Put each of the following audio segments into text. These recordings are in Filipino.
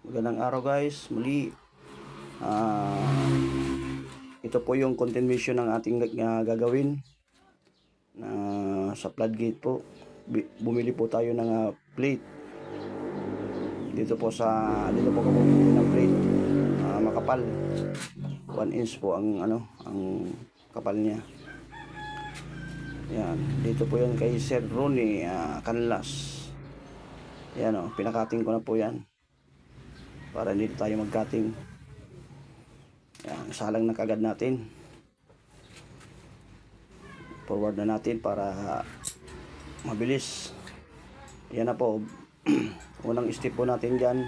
Magandang araw guys, muli. Ito po yung continuation ng ating gagawin sa floodgate po. Bumili po tayo ng plate. Dito po ako bumili ng plate makapal. 1 inch po ang kapal niya. Yan, dito po yan kay Sir Ronnie Canlas. Yan pinakating ko na po yan. Para hindi tayo mag-cutting. Yan, salang na kagad natin. Forward na natin para mabilis. Yan na po. Unang step po natin dyan,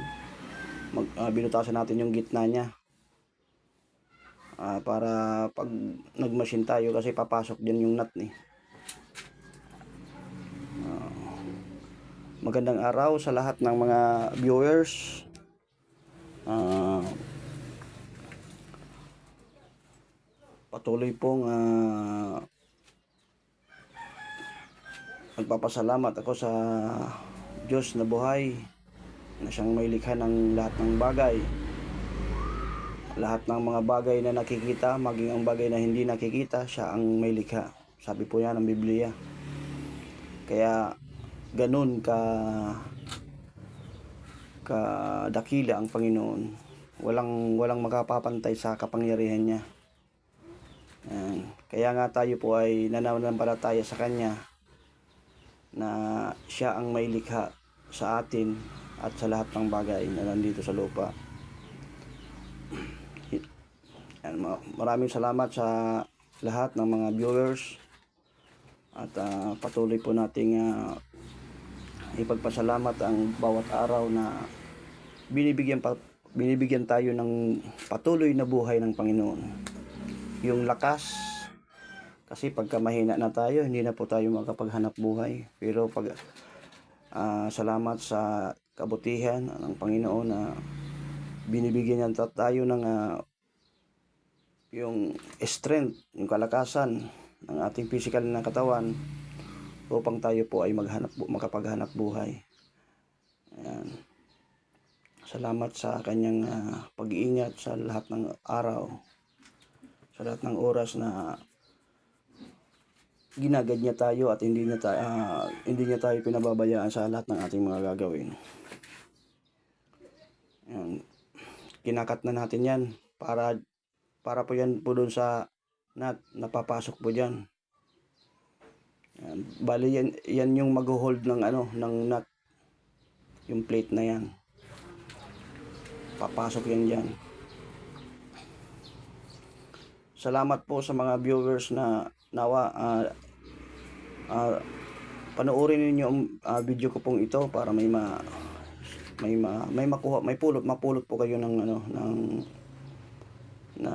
binutasan natin yung gitna nya. Para pag nag-machine tayo, kasi papasok din yung nut ni. Magandang araw sa lahat ng mga viewers. Patuloy pong nagpapasalamat ako sa Diyos na buhay, na siyang may likha ng lahat ng bagay. Lahat ng mga bagay na nakikita, maging ang bagay na hindi nakikita, siya ang may likha. Sabi po yan ng Biblia. Kaya ganun dakila ang Panginoon. Walang makapapantay sa kapangyarihan niya. Kaya nga tayo po ay nananampalataya sa Kanya na siya ang may likha sa atin at sa lahat ng bagay na nandito sa lupa. Maraming salamat sa lahat ng mga viewers at patuloy po nating ipagpasalamat ang bawat araw na binibigyan tayo ng patuloy na buhay ng Panginoon. Yung lakas, kasi pagka mahina na tayo, hindi na po tayo makapaghanap buhay. Pero pag salamat sa kabutihan ng Panginoon na binibigyan niya tayo ng yung strength, yung kalakasan ng ating physical na katawan upang tayo po ay makapaghanap buhay. Ayan. Salamat sa kanyang pag-iingat sa lahat ng araw, sa lahat ng oras na ginagad niya tayo at hindi niya tayo pinababayaan sa lahat ng ating mga gagawin. Ayan. Kinakat na natin yan para po yan po doon sa nut, napapasok po dyan. Bali yan yung mag-hold ng ng nut, yung plate na yan, papasok yan dyan. Salamat po sa mga viewers na nawa panoorin niyo ang video ko pong ito para mapulot po kayo ng na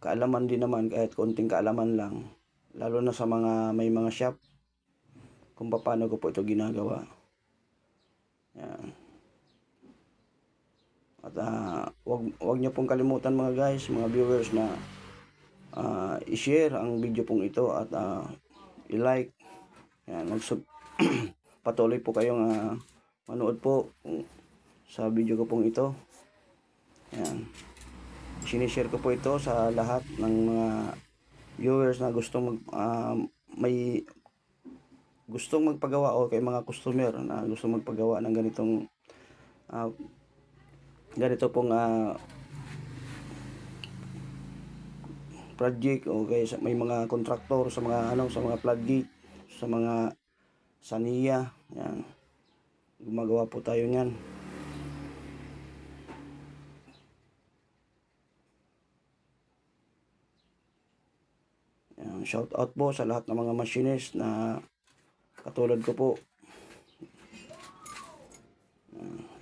kaalaman din naman, kahit konting kaalaman lang, lalo na sa may mga shop, kung paano ko po ito ginagawa. Yan. At wag niyo pong kalimutan mga guys, mga viewers, na i-share ang video pong ito at i-like. Yan, patuloy po kayong manood po sa video ko pong ito. Yan. Sinishare ko po ito sa lahat ng mga viewers na gustong magpagawa, o kay mga customer na gustong magpagawa ng ganito pong project, o kay may mga kontraktor sa mga sa mga floodgate, sa mga saniya. Yan, gumagawa po tayo niyan. Yan, shout out po sa lahat ng mga machinist na katulad ko po.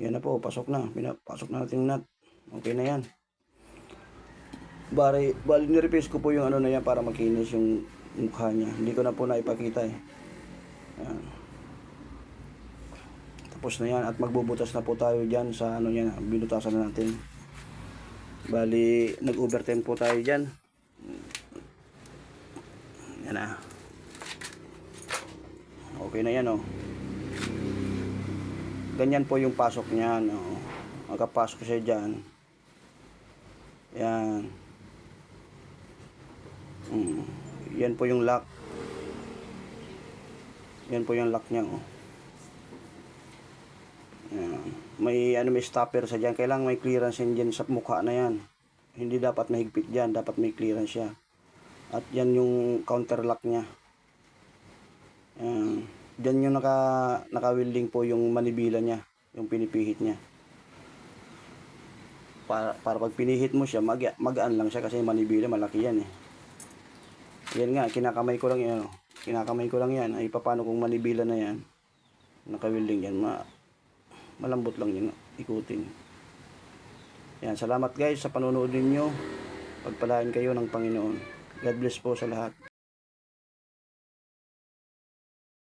Yan na po, pasok na natin yung nut. Okay na yan. Bali nireplace ko po yung na yan para makinis yung mukha niya. Hindi ko na po naipakita eh. Yan. Tapos na yan at magbubutas na po tayo dyan sa yan, binutasan na natin. Bali nag-overtime po tayo dyan. Yan na. Okay na yan Ganyan po yung pasok niyan Makapasok siya dyan. Yan. Yan po yung lock. Yan po yung lock niya, oh. Yan. May stopper sa dyan. Kailangan may clearance yan dyan sa mukha na yan. Hindi dapat mahigpit dyan. Dapat may clearance siya. At yan yung counter lock niya. Yan. Dyan yung naka-welding po yung manibila niya. Yung pinipihit niya. Para pag pinihit mo siya, magaan lang siya kasi manibila malaki yan eh. Yan nga, kinakamay ko lang yan. Kinakamay ko lang yan. Ay paano kung manibila na yan? Naka-welding yan. Malambot lang yun. Ikutin. Yan, salamat guys sa panonood ninyo. Pagpalain kayo ng Panginoon. God bless po sa lahat.